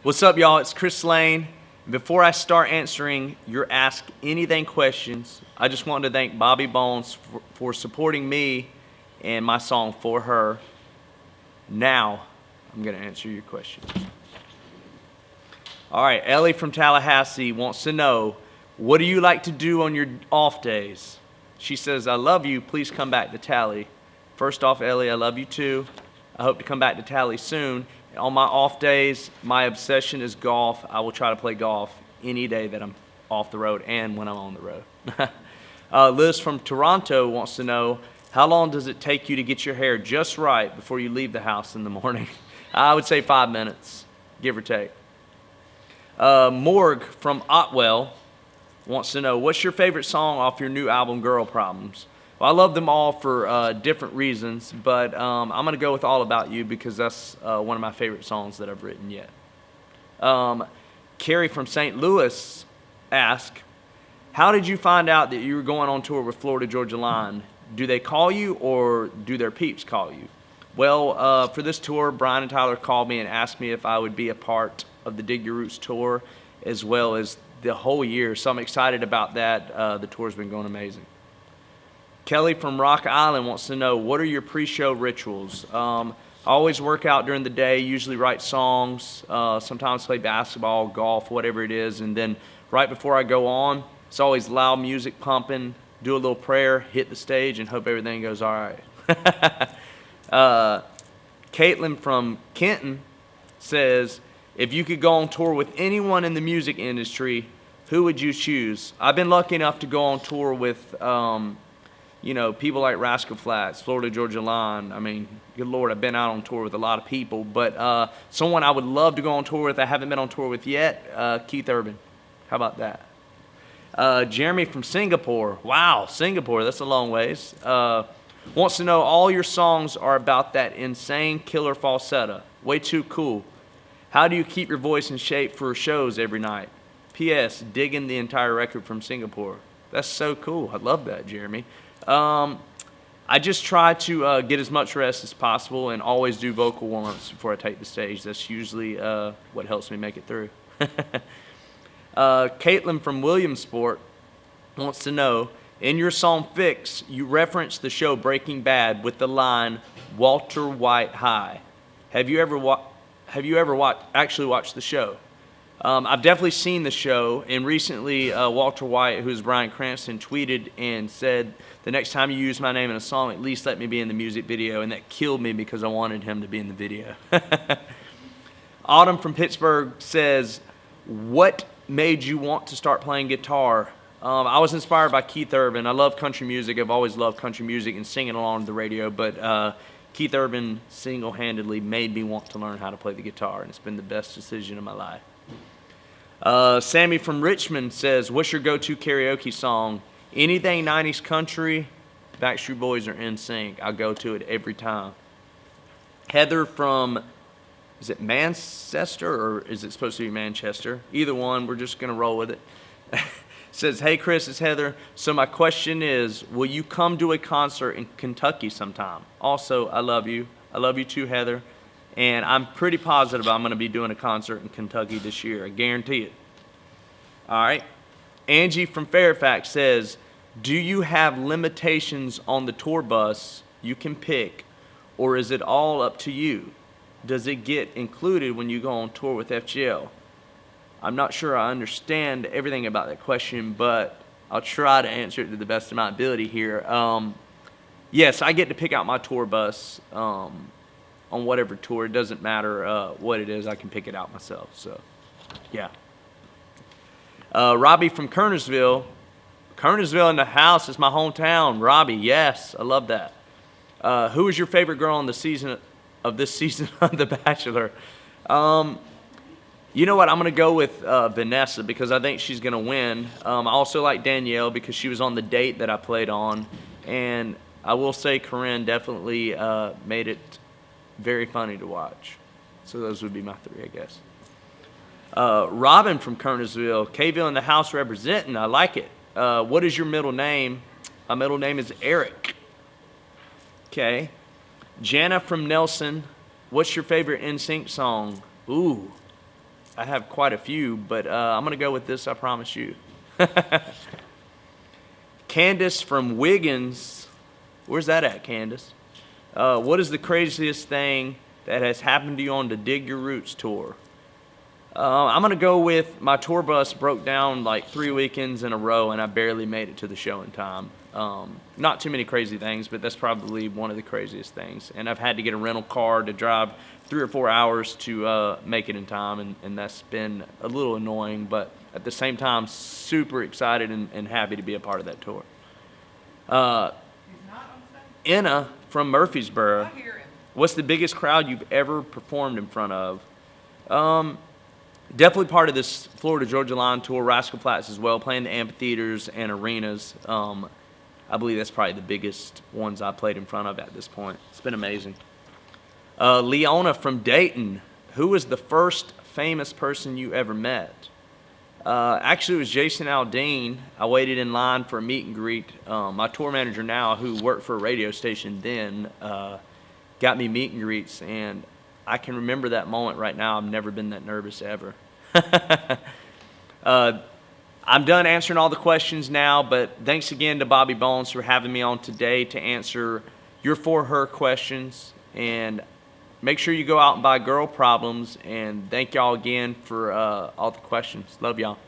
What's up, y'all? It's Chris Lane. Before I start answering your Ask Anything questions, I just wanted to thank Bobby Bones for supporting me and my song For Her. Now, I'm going to answer your questions. All right, Ellie from Tallahassee wants to know, what do you like to do on your off days? She says, I love you. Please come back to Tally. First off, Ellie, I love you too. I hope to come back to Tally soon. On my off days, my obsession is golf. I will try to play golf any day that I'm off the road and when I'm on the road. Liz from Toronto wants to know, how long does it take you to get your hair just right before you leave the house in the morning? I would say 5 minutes, give or take. Morg from Otwell wants to know, what's your favorite song off your new album, Girl Problems? Well, I love them all for different reasons, but I'm going to go with All About You because that's one of my favorite songs that I've written yet. Carrie from St. Louis asks, how did you find out that you were going on tour with Florida Georgia Line? Do they call you or do their peeps call you? Well, for this tour, Brian and Tyler called me and asked me if I would be a part of the Dig Your Roots tour as well as the whole year, so I'm excited about that. The tour's been going amazing. Kelly from Rock Island wants to know, what are your pre-show rituals? I always work out during the day, usually write songs, sometimes play basketball, golf, whatever it is, and then right before I go on, it's always loud music pumping, do a little prayer, hit the stage, and hope everything goes all right. Caitlin from Kenton says, if you could go on tour with anyone in the music industry, who would you choose? I've been lucky enough to go on tour with people like Rascal Flatts, Florida Georgia Line. I mean, good Lord, I've been out on tour with a lot of people. But someone I would love to go on tour with, I haven't been on tour with yet, Keith Urban. How about that? Jeremy from Singapore. Wow, Singapore, that's a long ways. Wants to know, all your songs are about that insane killer falsetto. Way too cool. How do you keep your voice in shape for shows every night? P.S. Digging the entire record from Singapore. That's so cool. I love that, Jeremy. I just try to get as much rest as possible and always do vocal warm-ups before I take the stage. That's usually what helps me make it through. Caitlin from Williamsport wants to know, in your song Fix, you reference the show Breaking Bad with the line, Walter White High. Have you ever actually watched the show? I've definitely seen the show, and recently Walter White, who's Bryan Cranston, tweeted and said, the next time you use my name in a song, at least let me be in the music video, and that killed me because I wanted him to be in the video. Autumn from Pittsburgh says, what made you want to start playing guitar? I was inspired by Keith Urban. I love country music. I've always loved country music and singing along to the radio, but Keith Urban single-handedly made me want to learn how to play the guitar, and it's been the best decision of my life. Sammy from Richmond says, what's your go-to karaoke song? Anything 90s country, Backstreet Boys or Nsync. I'll go to it every time. Heather from, is it Manchester or is it supposed to be Manchester? Either one, we're just going to roll with it. Says, hey Chris, it's Heather. So my question is, will you come to a concert in Kentucky sometime? Also, I love you. I love you too, Heather. And I'm pretty positive I'm going to be doing a concert in Kentucky this year. I guarantee it. All right. Angie from Fairfax says, do you have limitations on the tour bus you can pick, or is it all up to you? Does it get included when you go on tour with FGL? I'm not sure I understand everything about that question, but I'll try to answer it to the best of my ability here. Yes, I get to pick out my tour bus on whatever tour. It doesn't matter what it is. I can pick it out myself. So, yeah. Robbie from Kernersville. Kernersville in the house is my hometown. Robbie, yes, I love that. Who is your favorite girl on this season of The Bachelor? You know what? I'm going to go with Vanessa because I think she's going to win. I also like Danielle because she was on the date that I played on. And I will say Corinne definitely made it very funny to watch. So those would be my three, I guess. Robin from Kernersville. K-Ville in the house representing. I like it. What is your middle name? My middle name is Eric. Okay. Jana from Nelson. What's your favorite Nsync song? Ooh. I have quite a few, but I'm going to go with this, I promise you. Candace from Wiggins. Where's that at, Candace? What is the craziest thing that has happened to you on the Dig Your Roots tour? I'm going to go with my tour bus broke down like 3 weekends in a row, and I barely made it to the show in time. Not too many crazy things, but that's probably one of the craziest things. And I've had to get a rental car to drive 3 or 4 hours to make it in time, and that's been a little annoying, but at the same time, super excited and happy to be a part of that tour. Enna from Murfreesboro. What's the biggest crowd you've ever performed in front of? Definitely part of this Florida Georgia Line tour, Rascal Flatts as well, playing the amphitheaters and arenas. I believe that's probably the biggest ones I played in front of at this point. It's been amazing. Leona from Dayton. Who was the first famous person you ever met? Actually, it was Jason Aldean. I waited in line for a meet and greet. My tour manager now, who worked for a radio station then, got me meet and greets, and I can remember that moment right now. I've never been that nervous ever. I'm done answering all the questions now, but thanks again to Bobby Bones for having me on today to answer your For Her questions. And make sure you go out and buy Girl Problems. And thank y'all again for all the questions. Love y'all.